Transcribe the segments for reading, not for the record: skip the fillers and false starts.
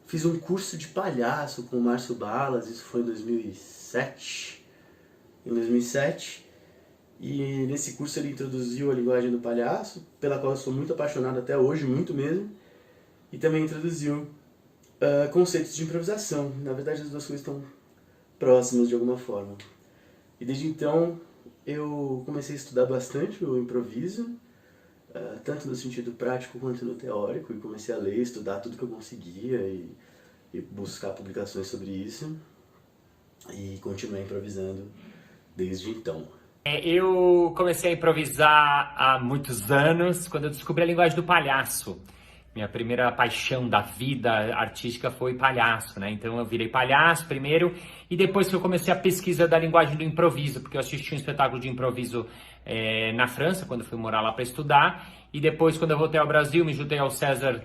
fiz um curso de palhaço com o Márcio Balas, isso foi em 2007. Em 2007. E nesse curso ele introduziu a linguagem do palhaço, pela qual eu sou muito apaixonado até hoje, muito mesmo. E também introduziu conceitos de improvisação. Na verdade, as duas coisas estão próximas de alguma forma. E desde então eu comecei a estudar bastante o improviso, tanto no sentido prático quanto no teórico, e comecei a ler, estudar tudo que eu conseguia e buscar publicações sobre isso. E continuei improvisando desde então. Eu comecei a improvisar há muitos anos, quando eu descobri a linguagem do palhaço. Minha primeira paixão da vida artística foi palhaço, né? Então eu virei palhaço primeiro e depois que eu comecei a pesquisa da linguagem do improviso, porque eu assisti um espetáculo de improviso na França, quando eu fui morar lá para estudar, e depois quando eu voltei ao Brasil, me juntei ao César,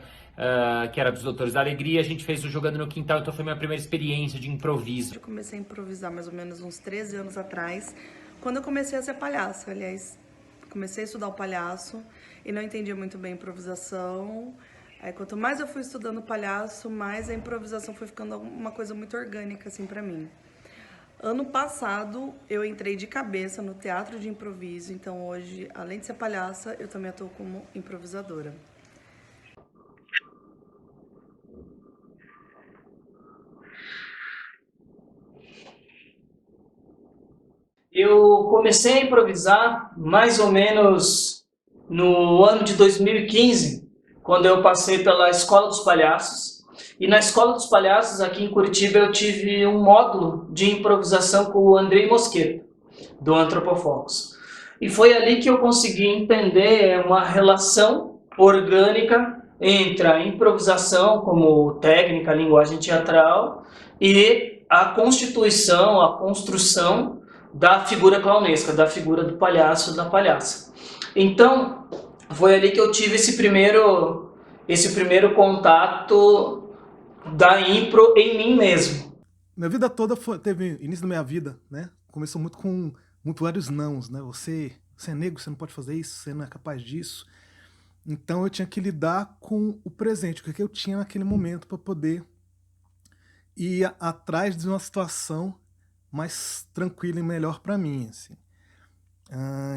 que era dos Doutores da Alegria, a gente fez o Jogando no Quintal, então foi minha primeira experiência de improviso. Eu comecei a improvisar mais ou menos uns 13 anos atrás, quando eu comecei a ser palhaço. Aliás, comecei a estudar o palhaço e não entendia muito bem a improvisação. Aí, quanto mais eu fui estudando palhaço, mais a improvisação foi ficando uma coisa muito orgânica, assim, pra mim. Ano passado, eu entrei de cabeça no teatro de improviso, então hoje, além de ser palhaça, eu também atuo como improvisadora. Eu comecei a improvisar mais ou menos no ano de 2015, quando eu passei pela Escola dos Palhaços. E na Escola dos Palhaços, aqui em Curitiba, eu tive um módulo de improvisação com o Andrei Mosqueta, do Antropofocus. E foi ali que eu consegui entender uma relação orgânica entre a improvisação como técnica, linguagem teatral, e a constituição, a construção da figura clownesca, da figura do palhaço, da palhaça. Então, foi ali que eu tive esse primeiro contato da impro em mim mesmo. Minha vida toda teve início da minha vida, né? Começou muito com vários nãos, né? Você é negro, você não pode fazer isso, você não é capaz disso. Então eu tinha que lidar com o presente, o que eu tinha naquele momento para poder ir atrás de uma situação mais tranquila e melhor para mim, assim.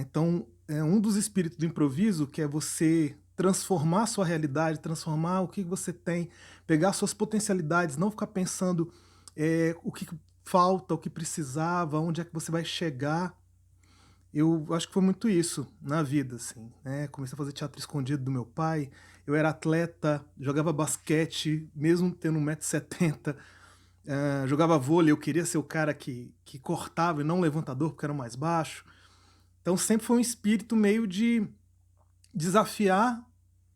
Então, é um dos espíritos do improviso, que é você transformar a sua realidade, transformar o que você tem, pegar suas potencialidades, não ficar pensando o que falta, o que precisava, onde é que você vai chegar. Eu acho que foi muito isso na vida, assim, né? Comecei a fazer teatro escondido do meu pai, eu era atleta, jogava basquete, mesmo tendo 1,70 m, jogava vôlei, eu queria ser o cara que cortava e não levantador, porque era mais baixo. Então sempre foi um espírito meio de desafiar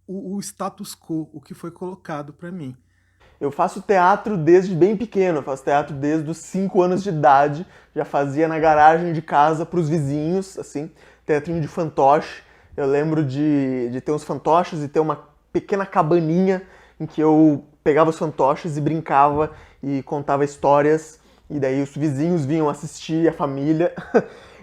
o status quo, o que foi colocado para mim. Eu faço teatro desde bem pequeno, eu faço teatro desde os 5 anos de idade, já fazia na garagem de casa pros vizinhos, assim, teatrinho de fantoche. Eu lembro de ter uns fantoches e ter uma pequena cabaninha em que eu pegava os fantoches e brincava e contava histórias, e daí os vizinhos vinham assistir, a família.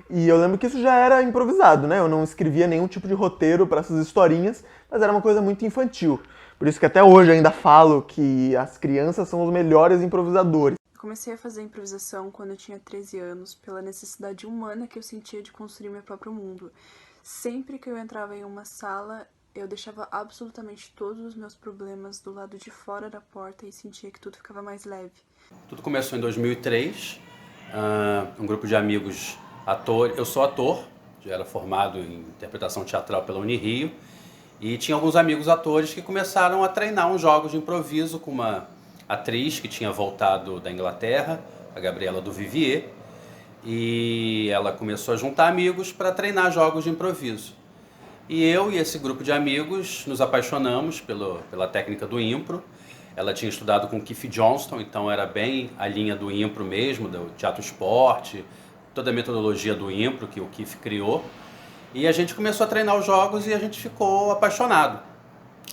E eu lembro que isso já era improvisado, né? Eu não escrevia nenhum tipo de roteiro para essas historinhas, mas era uma coisa muito infantil. Por isso que até hoje eu ainda falo que as crianças são os melhores improvisadores. Eu comecei a fazer improvisação quando eu tinha 13 anos, pela necessidade humana que eu sentia de construir meu próprio mundo. Sempre que eu entrava em uma sala, eu deixava absolutamente todos os meus problemas do lado de fora da porta e sentia que tudo ficava mais leve. Tudo começou em 2003, um grupo de amigos atores. Eu sou ator, já era formado em interpretação teatral pela Unirio, e tinha alguns amigos atores que começaram a treinar uns jogos de improviso com uma atriz que tinha voltado da Inglaterra, a Gabriela do Vivier, e ela começou a juntar amigos para treinar jogos de improviso. E eu e esse grupo de amigos nos apaixonamos pela técnica do impro. Ela tinha estudado com Keith Johnston, então era bem a linha do impro mesmo, do teatro esporte, toda a metodologia do impro que o Keith criou. E a gente começou a treinar os jogos e a gente ficou apaixonado.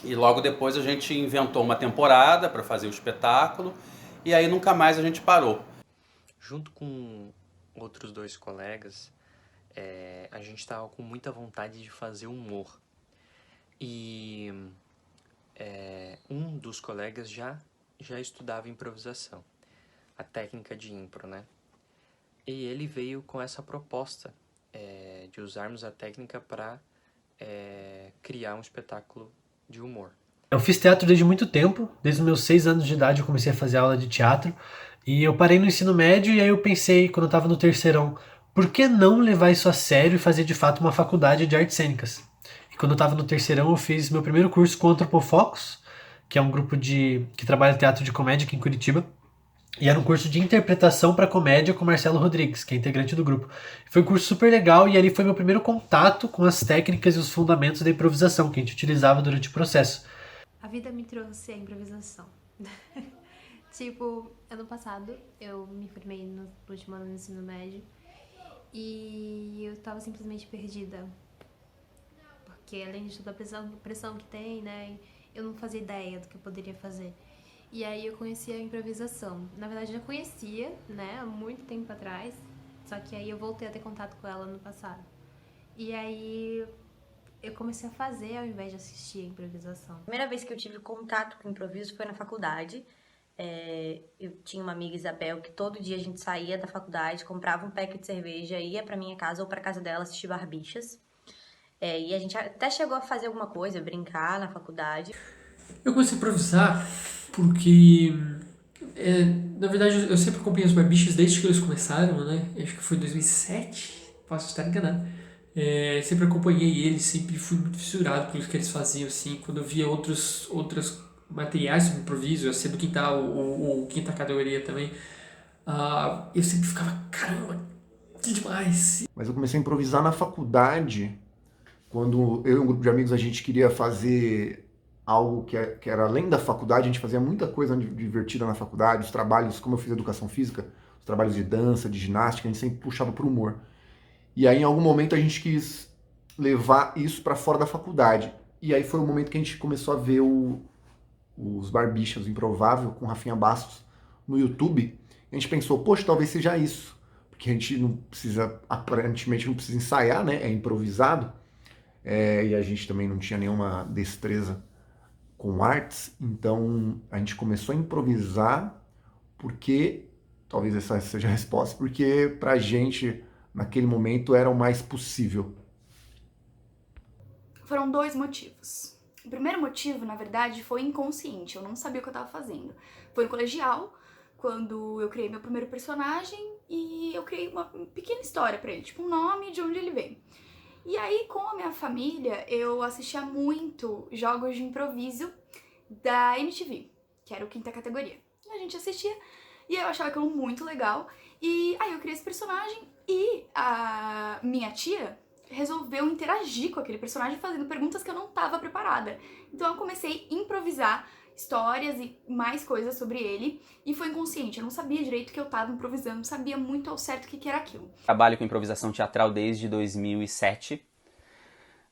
E logo depois a gente inventou uma temporada para fazer o espetáculo, e aí nunca mais a gente parou. Junto com outros 2 colegas, a gente estava com muita vontade de fazer humor. E um dos colegas já já estudava improvisação, a técnica de impro, né? E ele veio com essa proposta de usarmos a técnica para criar um espetáculo de humor. Eu fiz teatro desde muito tempo, desde os meus 6 anos de idade eu comecei a fazer aula de teatro, e eu parei no ensino médio e aí eu pensei, quando eu estava no terceirão, por que não levar isso a sério e fazer de fato uma faculdade de artes cênicas? E quando eu estava no terceirão eu fiz meu primeiro curso com o Antropofocus, que é um grupo que trabalha teatro de comédia aqui em Curitiba, e era um curso de interpretação para comédia com Marcelo Rodrigues, que é integrante do grupo. Foi um curso super legal e ali foi meu primeiro contato com as técnicas e os fundamentos da improvisação que a gente utilizava durante o processo. A vida me trouxe a improvisação. Tipo, ano passado eu me formei no último ano do ensino médio e eu tava simplesmente perdida. Porque além de toda a pressão que tem, né, eu não fazia ideia do que eu poderia fazer. E aí eu conheci a improvisação. Na verdade eu já conhecia, né, há muito tempo atrás, só que aí eu voltei a ter contato com ela no passado. E aí eu comecei a fazer ao invés de assistir a improvisação. A primeira vez que eu tive contato com improviso foi na faculdade. Eu tinha uma amiga, Isabel, que todo dia a gente saía da faculdade, comprava um pack de cerveja, ia pra minha casa ou pra casa dela assistir Barbichas. E a gente até chegou a fazer alguma coisa, brincar na faculdade. Eu comecei a improvisar porque, na verdade, eu sempre acompanhei os Barbichas desde que eles começaram, né? Acho que foi 2007, posso estar enganado. Sempre acompanhei eles, sempre fui muito fissurado pelo que eles faziam, assim. Quando eu via outros materiais sobre improviso, assim, do quintal ou quinta categoria também, eu sempre ficava, caramba, que demais! Mas eu comecei a improvisar na faculdade, quando eu e um grupo de amigos a gente queria fazer algo que era além da faculdade. A gente fazia muita coisa divertida na faculdade, os trabalhos, como eu fiz educação física, os trabalhos de dança, de ginástica, a gente sempre puxava para o humor. E aí, em algum momento, a gente quis levar isso para fora da faculdade. E aí foi o momento que a gente começou a ver os Barbichas, o Improvável, com Rafinha Bastos, no YouTube. E a gente pensou, poxa, talvez seja isso. Porque a gente não precisa, aparentemente, não precisa ensaiar, né? É improvisado. E a gente também não tinha nenhuma destreza com artes. Então, a gente começou a improvisar porque, talvez essa seja a resposta, porque pra gente, naquele momento, era o mais possível. Foram 2 motivos. O primeiro motivo, na verdade, foi inconsciente. Eu não sabia o que eu tava fazendo. Foi no colegial, quando eu criei meu primeiro personagem e eu criei uma pequena história pra ele, tipo um nome, de onde ele veio. E aí, com a minha família, eu assistia muito jogos de improviso da MTV, que era o quinta categoria. E a gente assistia e eu achava aquilo muito legal. E aí eu criei esse personagem e a minha tia resolveu interagir com aquele personagem fazendo perguntas que eu não estava preparada. Então eu comecei a improvisar histórias e mais coisas sobre ele, e foi inconsciente. Eu não sabia direito que eu estava improvisando, não sabia muito ao certo o que era aquilo. Trabalho com improvisação teatral desde 2007,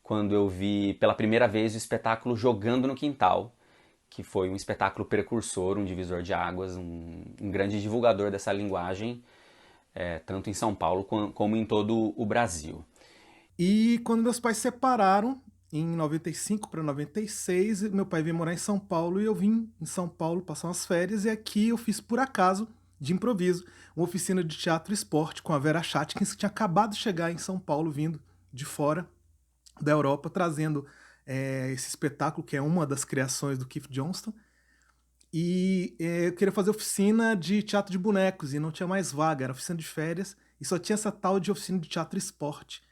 quando eu vi pela primeira vez o espetáculo Jogando no Quintal, que foi um espetáculo precursor, um divisor de águas, um grande divulgador dessa linguagem, tanto em São Paulo como em todo o Brasil. E quando meus pais se separaram, em 95 para 96, meu pai veio morar em São Paulo e eu vim em São Paulo passar umas férias, e aqui eu fiz, por acaso, de improviso, uma oficina de teatro e esporte com a Vera Schatkins, que tinha acabado de chegar em São Paulo, vindo de fora da Europa, trazendo esse espetáculo, que é uma das criações do Keith Johnston. E eu queria fazer oficina de teatro de bonecos, e não tinha mais vaga, era oficina de férias, e só tinha essa tal de oficina de teatro e esporte.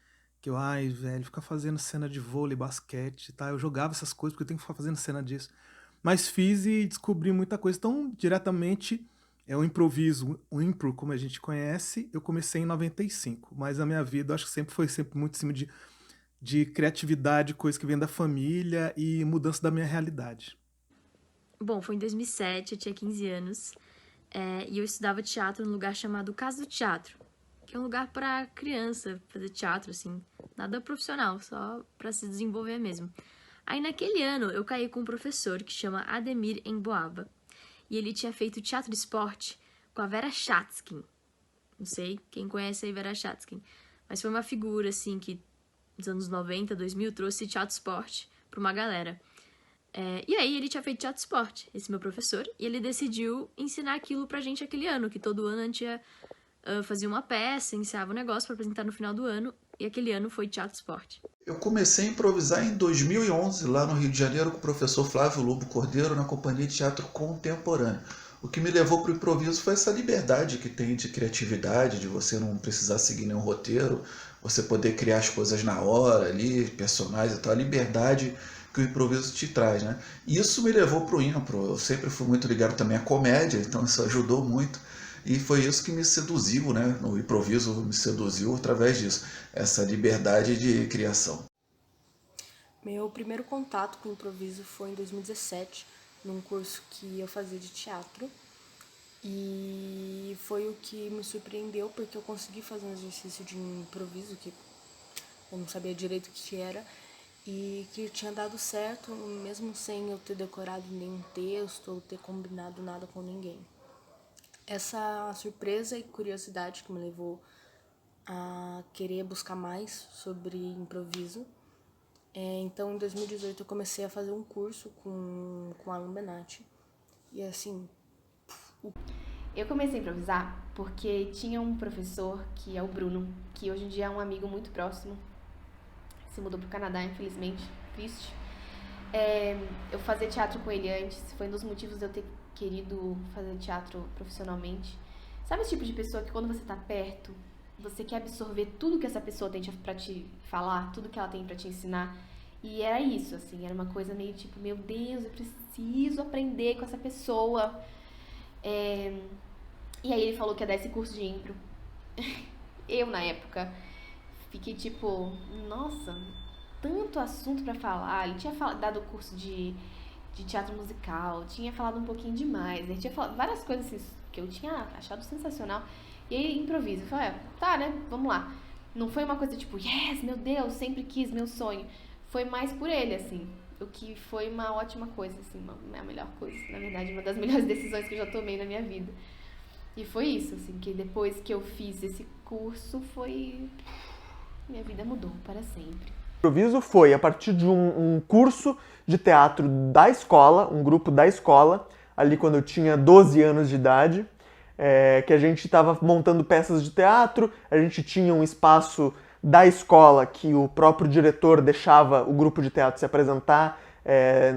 Que eu, velho, ficar fazendo cena de vôlei, basquete, tá? Eu jogava essas coisas porque eu tenho que ficar fazendo cena disso. Mas fiz e descobri muita coisa. Então, diretamente, o improviso, o impro, como a gente conhece, eu comecei em 95. Mas a minha vida, eu acho que sempre foi muito em cima de criatividade, coisa que vem da família e mudança da minha realidade. Bom, foi em 2007, eu tinha 15 anos. E eu estudava teatro num lugar chamado Casa do Teatro, que é um lugar para criança fazer teatro, assim, nada profissional, só para se desenvolver mesmo. Aí naquele ano eu caí com um professor que chama Ademir Emboaba, e ele tinha feito teatro esporte com a Vera Schatzkin. Não sei quem conhece a Vera Schatzkin, mas foi uma figura, assim, que nos anos 90, 2000 trouxe teatro esporte para uma galera. E aí ele tinha feito teatro esporte, esse meu professor, e ele decidiu ensinar aquilo pra gente aquele ano, que todo ano a gente fazia uma peça, ensaiava um negócio pra apresentar no final do ano, e aquele ano foi teatro esporte. Eu comecei a improvisar em 2011, lá no Rio de Janeiro, com o professor Flávio Lobo Cordeiro, na Companhia de Teatro Contemporâneo. O que me levou para o improviso foi essa liberdade que tem de criatividade, de você não precisar seguir nenhum roteiro, você poder criar as coisas na hora ali, personagens e tal, a liberdade que o improviso te traz, né? E isso me levou para o impro. Eu sempre fui muito ligado também à comédia, então isso ajudou muito. E foi isso que me seduziu, né? O improviso me seduziu através disso, essa liberdade de criação. Meu primeiro contato com o improviso foi em 2017, num curso que eu fazia de teatro. E foi o que me surpreendeu, porque eu consegui fazer um exercício de improviso que eu não sabia direito o que era, e que tinha dado certo, mesmo sem eu ter decorado nenhum texto ou ter combinado nada com ninguém. Essa surpresa e curiosidade que me levou a querer buscar mais sobre improviso. Então, em 2018, eu comecei a fazer um curso com Alan Benatti. E assim... Eu comecei a improvisar porque tinha um professor, que é o Bruno, que hoje em dia é um amigo muito próximo. Se mudou pro Canadá, infelizmente. Triste. Eu fazia teatro com ele antes. Foi um dos motivos de eu ter querido fazer teatro profissionalmente. Sabe esse tipo de pessoa que quando você tá perto, você quer absorver tudo que essa pessoa tem pra te falar, tudo que ela tem pra te ensinar? E era isso, assim, era uma coisa meio tipo, meu Deus, eu preciso aprender com essa pessoa. E aí ele falou que ia dar esse curso de impro. Eu, na época, fiquei tipo, nossa, tanto assunto pra falar. Ele tinha dado curso de teatro musical, tinha falado um pouquinho demais, ele tinha falado várias coisas assim, que eu tinha achado sensacional. E aí, improviso. Eu falei, tá, né, vamos lá. Não foi uma coisa tipo, yes, meu Deus, sempre quis, meu sonho. Foi mais por ele, assim. O que foi uma ótima coisa, assim, a melhor coisa. Na verdade, uma das melhores decisões que eu já tomei na minha vida. E foi isso, assim, que depois que eu fiz esse curso, minha vida mudou para sempre. O improviso foi a partir de um curso de teatro da escola, um grupo da escola, ali quando eu tinha 12 anos de idade, que a gente estava montando peças de teatro, a gente tinha um espaço da escola que o próprio diretor deixava o grupo de teatro se apresentar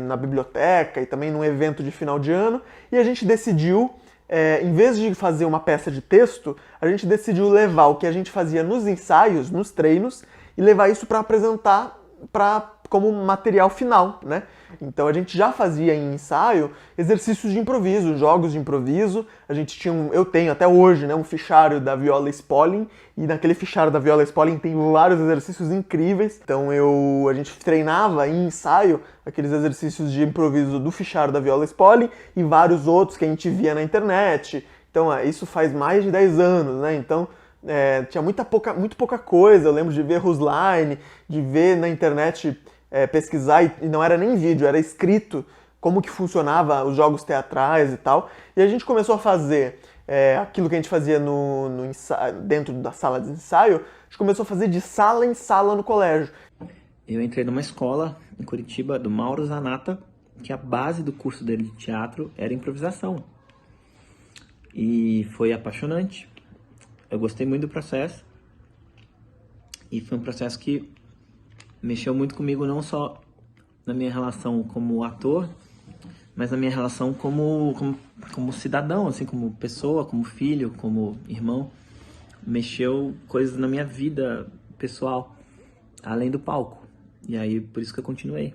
na biblioteca e também num evento de final de ano, e a gente decidiu, em vez de fazer uma peça de texto, a gente decidiu levar o que a gente fazia nos ensaios, nos treinos, e levar isso para apresentar como material final, né? Então a gente já fazia em ensaio exercícios de improviso, jogos de improviso. A gente tinha eu tenho até hoje, né, um fichário da Viola Spolin, e naquele fichário da Viola Spolin tem vários exercícios incríveis. Então a gente treinava em ensaio aqueles exercícios de improviso do fichário da Viola Spolin e vários outros que a gente via na internet. Então isso faz mais de 10 anos, né? Então tinha muito pouca coisa. Eu lembro de ver Rusline, de ver na internet, pesquisar, e não era nem vídeo, era escrito como que funcionava os jogos teatrais e tal. E a gente começou a fazer aquilo que a gente fazia dentro da sala de ensaio, a gente começou a fazer de sala em sala no colégio. Eu entrei numa escola em Curitiba, do Mauro Zanata, que a base do curso dele de teatro era improvisação. E foi apaixonante. Eu gostei muito do processo, e foi um processo que mexeu muito comigo, não só na minha relação como ator, mas na minha relação como cidadão, assim, como pessoa, como filho, como irmão. Mexeu coisas na minha vida pessoal, além do palco. E aí, por isso que eu continuei.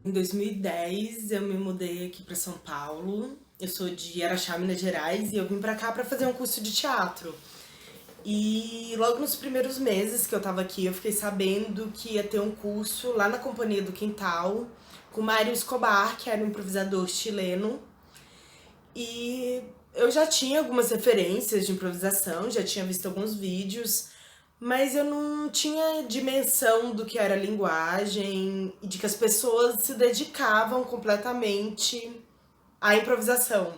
Em 2010, eu me mudei aqui para São Paulo. Eu sou de Araxá, Minas Gerais, e eu vim para cá para fazer um curso de teatro. E logo nos primeiros meses que eu tava aqui, eu fiquei sabendo que ia ter um curso lá na Companhia do Quintal, com Mário Escobar, que era um improvisador chileno. E eu já tinha algumas referências de improvisação, já tinha visto alguns vídeos, mas eu não tinha dimensão do que era linguagem e de que as pessoas se dedicavam completamente à improvisação.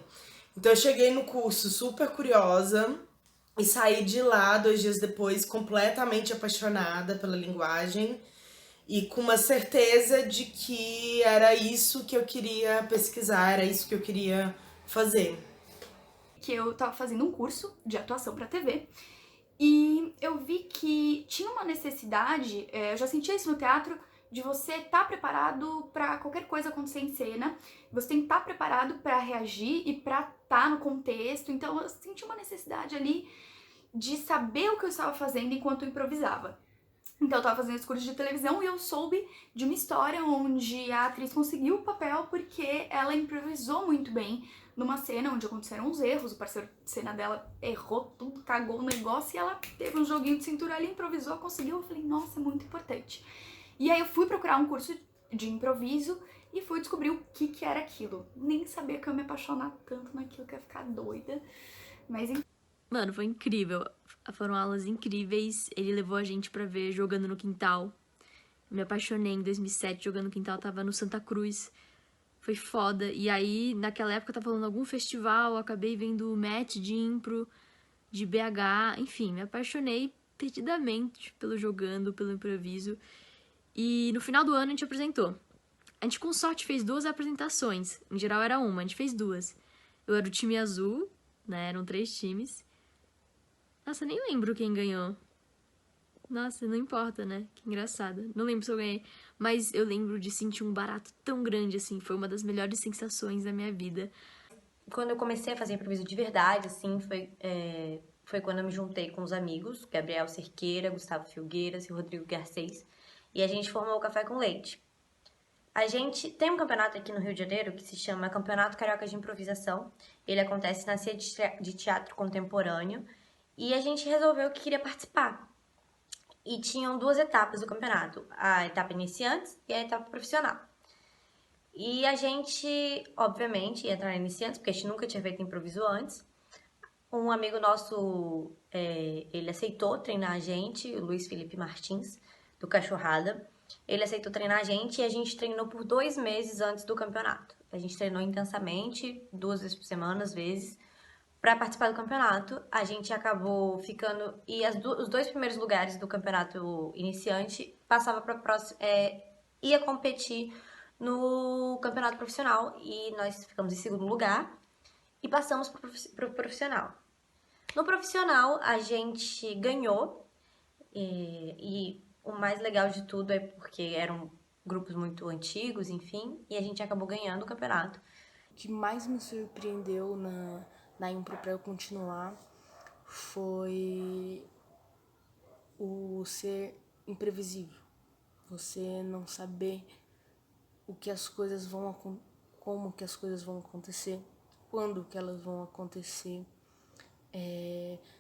Então eu cheguei no curso super curiosa, e saí de lá 2 dias depois completamente apaixonada pela linguagem e com uma certeza de que era isso que eu queria pesquisar, era isso que eu queria fazer. Que eu tava fazendo um curso de atuação pra TV e eu vi que tinha uma necessidade, eu já sentia isso no teatro, de você estar preparado pra qualquer coisa acontecer em cena, você tem que estar preparado pra reagir e pra estar no contexto, então eu senti uma necessidade ali de saber o que eu estava fazendo enquanto eu improvisava. Então eu tava fazendo esse curso de televisão e eu soube de uma história onde a atriz conseguiu o papel porque ela improvisou muito bem numa cena onde aconteceram uns erros, o parceiro de cena dela errou tudo, cagou o negócio e ela teve um joguinho de cintura ali, improvisou, conseguiu. Eu falei, nossa, é muito importante. E aí eu fui procurar um curso de improviso e fui descobrir o que era aquilo. Nem sabia que eu ia me apaixonar tanto naquilo, que eu ia ficar doida, mas... Mano, foi incrível. Foram aulas incríveis. Ele levou a gente pra ver Jogando no Quintal. Me apaixonei em 2007, Jogando no Quintal, tava no Santa Cruz. Foi foda. E aí, naquela época, tava falando algum festival, acabei vendo o match de impro, de BH. Enfim, me apaixonei perdidamente pelo jogando, pelo improviso. E no final do ano a gente apresentou. A gente, com sorte, fez 2 apresentações. Em geral era uma, a gente fez 2. Eu era o time azul, né? Eram 3 times. Nossa, nem lembro quem ganhou. Nossa, não importa, né? Que engraçado. Não lembro se eu ganhei. Mas eu lembro de sentir um barato tão grande, assim. Foi uma das melhores sensações da minha vida. Quando eu comecei a fazer improviso de verdade, assim, foi quando eu me juntei com os amigos. Gabriel Cerqueira, Gustavo Filgueiras e Rodrigo Garcês. E a gente formou o Café com Leite. A gente tem um campeonato aqui no Rio de Janeiro que se chama Campeonato Carioca de Improvisação. Ele acontece na CIA de Teatro Contemporâneo. E a gente resolveu que queria participar. E tinham 2 etapas do campeonato. A etapa iniciantes e a etapa profissional. E a gente, obviamente, ia entrar na iniciantes, porque a gente nunca tinha feito improviso antes. Um amigo nosso, ele aceitou treinar a gente, o Luiz Felipe Martins, do Cachorrada. Ele aceitou treinar a gente e a gente treinou por 2 meses antes do campeonato. A gente treinou intensamente, 2 vezes por semana, às vezes, para participar do campeonato. A gente acabou ficando... E os 2 primeiros lugares do campeonato iniciante passava para próximo, ia competir no campeonato profissional. E nós ficamos em 2º lugar e passamos para o profissional. No profissional, a gente ganhou. E o mais legal de tudo é porque eram grupos muito antigos, enfim. E a gente acabou ganhando o campeonato. O que mais me surpreendeu na impro para eu continuar foi o ser imprevisível. Você não saber o que as coisas como que as coisas vão acontecer, quando que elas vão acontecer,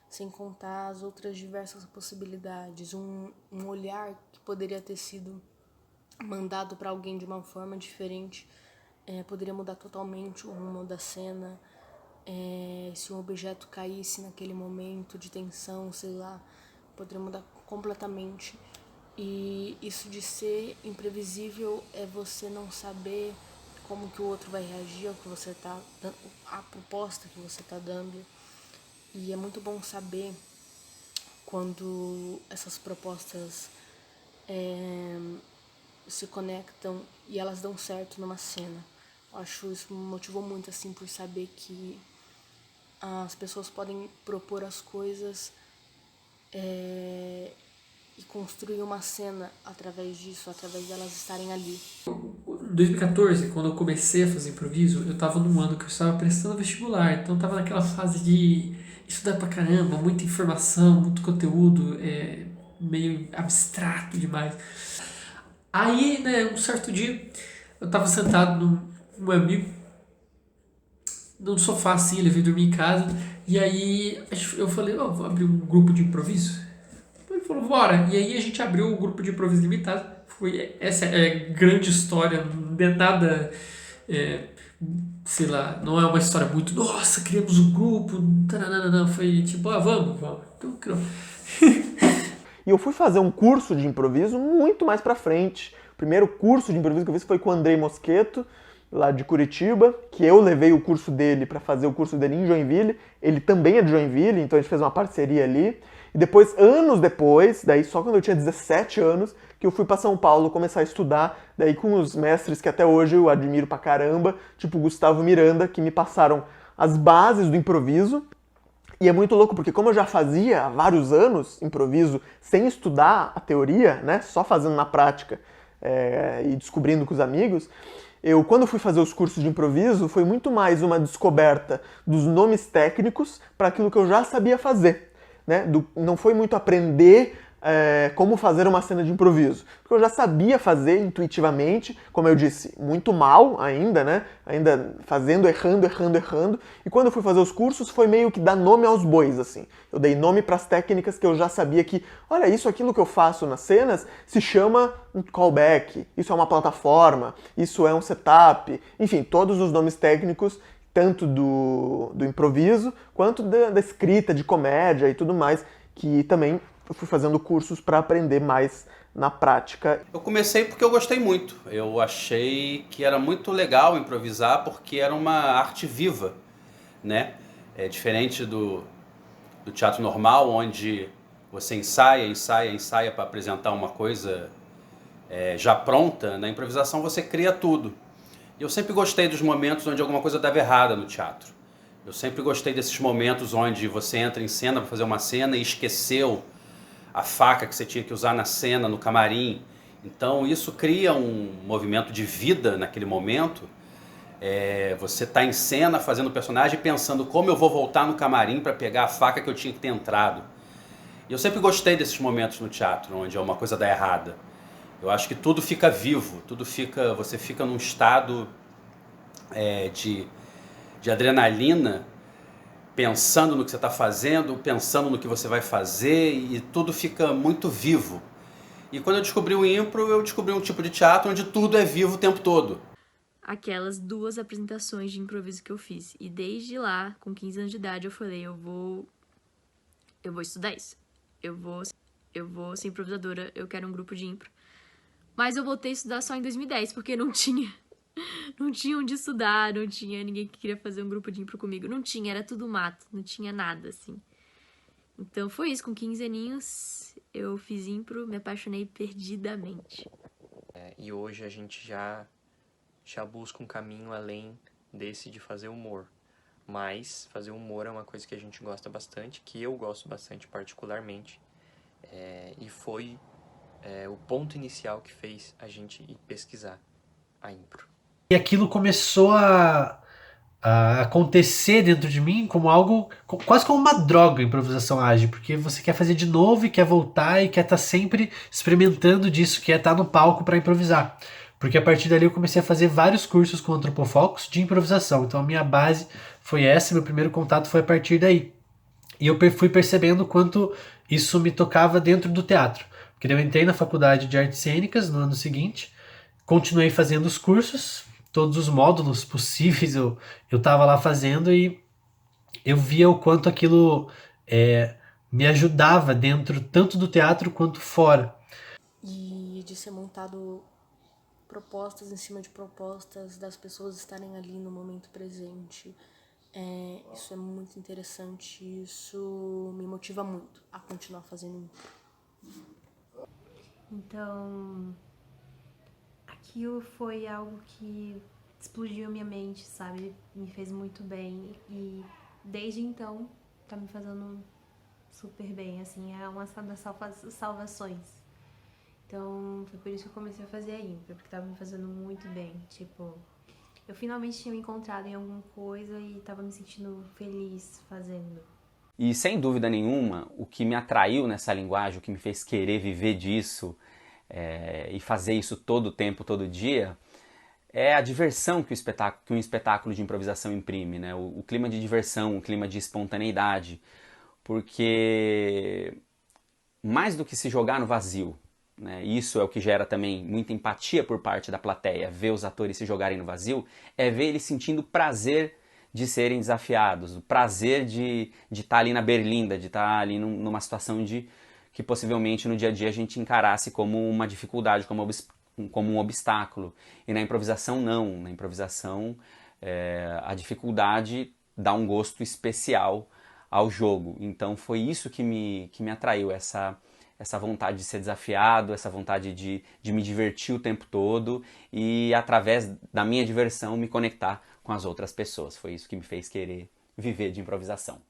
sem contar as outras diversas possibilidades. Um olhar que poderia ter sido mandado para alguém de uma forma diferente poderia mudar totalmente o rumo da cena. Se um objeto caísse naquele momento de tensão, sei lá, poderia mudar completamente. E isso de ser imprevisível é você não saber como que o outro vai reagir ao que você tá dando, a proposta que você tá dando. E é muito bom saber quando essas propostas se conectam e elas dão certo numa cena. Eu acho isso me motivou muito, assim, por saber que as pessoas podem propor as coisas e construir uma cena através disso, através delas estarem ali. Em 2014, quando eu comecei a fazer improviso, eu estava num ano que eu estava prestando vestibular, então eu estava naquela fase de estudar pra caramba, muita informação, muito conteúdo, meio abstrato demais. Aí, né, um certo dia, eu estava sentado num amigo, no sofá assim, ele veio dormir em casa, e aí eu falei, vou abrir um grupo de improviso. Ele falou, bora. E aí a gente abriu o grupo de improviso limitado. Essa é grande história, não é nada, sei lá, não é uma história muito, nossa, criamos um grupo, não, foi tipo, vamos. Então, criou. E eu fui fazer um curso de improviso muito mais pra frente. O primeiro curso de improviso que eu fiz foi com o Andrei Mosqueto, lá de Curitiba, que eu levei o curso dele para fazer o curso dele em Joinville. Ele também é de Joinville, então a gente fez uma parceria ali. E depois, anos depois, daí só quando eu tinha 17 anos, que eu fui para São Paulo começar a estudar, daí com os mestres que até hoje eu admiro pra caramba, tipo Gustavo Miranda, que me passaram as bases do improviso. E é muito louco, porque como eu já fazia há vários anos improviso sem estudar a teoria, né, só fazendo na prática e descobrindo com os amigos, eu, quando fui fazer os cursos de improviso, foi muito mais uma descoberta dos nomes técnicos para aquilo que eu já sabia fazer. Né? Não foi muito aprender como fazer uma cena de improviso, porque eu já sabia fazer intuitivamente, como eu disse, muito mal ainda, né? Ainda fazendo, errando. E quando eu fui fazer os cursos, foi meio que dar nome aos bois, assim. Eu dei nome para as técnicas que eu já sabia que, olha, aquilo que eu faço nas cenas se chama um callback, isso é uma plataforma, isso é um setup, enfim, todos os nomes técnicos, tanto do improviso, quanto da escrita, de comédia e tudo mais, que também eu fui fazendo cursos para aprender mais na prática. Eu comecei porque eu gostei muito. Eu achei que era muito legal improvisar porque era uma arte viva, né? É diferente do teatro normal, onde você ensaia para apresentar uma coisa já pronta. Na improvisação você cria tudo. Eu sempre gostei dos momentos onde alguma coisa dava errada no teatro. Eu sempre gostei desses momentos onde você entra em cena para fazer uma cena e esqueceu a faca que você tinha que usar na cena, no camarim. Então isso cria um movimento de vida naquele momento. Você está em cena fazendo o personagem pensando como eu vou voltar no camarim para pegar a faca que eu tinha que ter entrado. E eu sempre gostei desses momentos no teatro, onde uma coisa dá errada. Eu acho que tudo fica vivo, você fica num estado de adrenalina, pensando no que você está fazendo, pensando no que você vai fazer, e tudo fica muito vivo. E quando eu descobri o impro, eu descobri um tipo de teatro onde tudo é vivo o tempo todo. Aquelas 2 apresentações de improviso que eu fiz. E desde lá, com 15 anos de idade, eu falei, eu vou estudar isso. Eu vou ser improvisadora, eu quero um grupo de impro. Mas eu voltei a estudar só em 2010, porque não tinha onde estudar, não tinha ninguém que queria fazer um grupo de impro comigo. Não tinha, era tudo mato, não tinha nada, assim. Então foi isso, com 15 aninhos eu fiz impro, me apaixonei perdidamente. E hoje a gente já busca um caminho além desse de fazer humor. Mas fazer humor é uma coisa que a gente gosta bastante, que eu gosto bastante particularmente. E foi o ponto inicial que fez a gente ir pesquisar a impro. E aquilo começou a acontecer dentro de mim como algo, quase como uma droga, a improvisação ágil, porque você quer fazer de novo e quer voltar e quer estar sempre experimentando disso, que é estar no palco para improvisar. Porque a partir dali eu comecei a fazer vários cursos com antropofocos de improvisação. Então a minha base foi essa, meu primeiro contato foi a partir daí. E eu fui percebendo quanto isso me tocava dentro do teatro. Porque eu entrei na faculdade de artes cênicas no ano seguinte, continuei fazendo os cursos, todos os módulos possíveis eu estava lá fazendo, e eu via o quanto aquilo me ajudava dentro tanto do teatro quanto fora. E de ser montado propostas em cima de propostas, das pessoas estarem ali no momento presente. Isso é muito interessante, isso me motiva muito a continuar fazendo isso. Então, aquilo foi algo que explodiu minha mente, sabe? Me fez muito bem e desde então tá me fazendo super bem, assim, é uma das salvações. Então, foi por isso que eu comecei a fazer a impro, porque tava me fazendo muito bem, tipo, eu finalmente tinha me encontrado em alguma coisa e tava me sentindo feliz fazendo. E sem dúvida nenhuma, o que me atraiu nessa linguagem, o que me fez querer viver disso e fazer isso todo o tempo, todo dia, é a diversão que um espetáculo de improvisação imprime, né? O clima de diversão, o clima de espontaneidade, porque mais do que se jogar no vazio, né? Isso é o que gera também muita empatia por parte da plateia, ver os atores se jogarem no vazio, é ver eles sentindo prazer de serem desafiados, o prazer de estar ali na berlinda, de estar ali numa situação que possivelmente no dia a dia a gente encarasse como uma dificuldade, como um obstáculo. E na improvisação não, na improvisação a dificuldade dá um gosto especial ao jogo. Então foi isso que me atraiu, essa vontade de ser desafiado, essa vontade de me divertir o tempo todo e, através da minha diversão, me conectar com as outras pessoas. Foi isso que me fez querer viver de improvisação.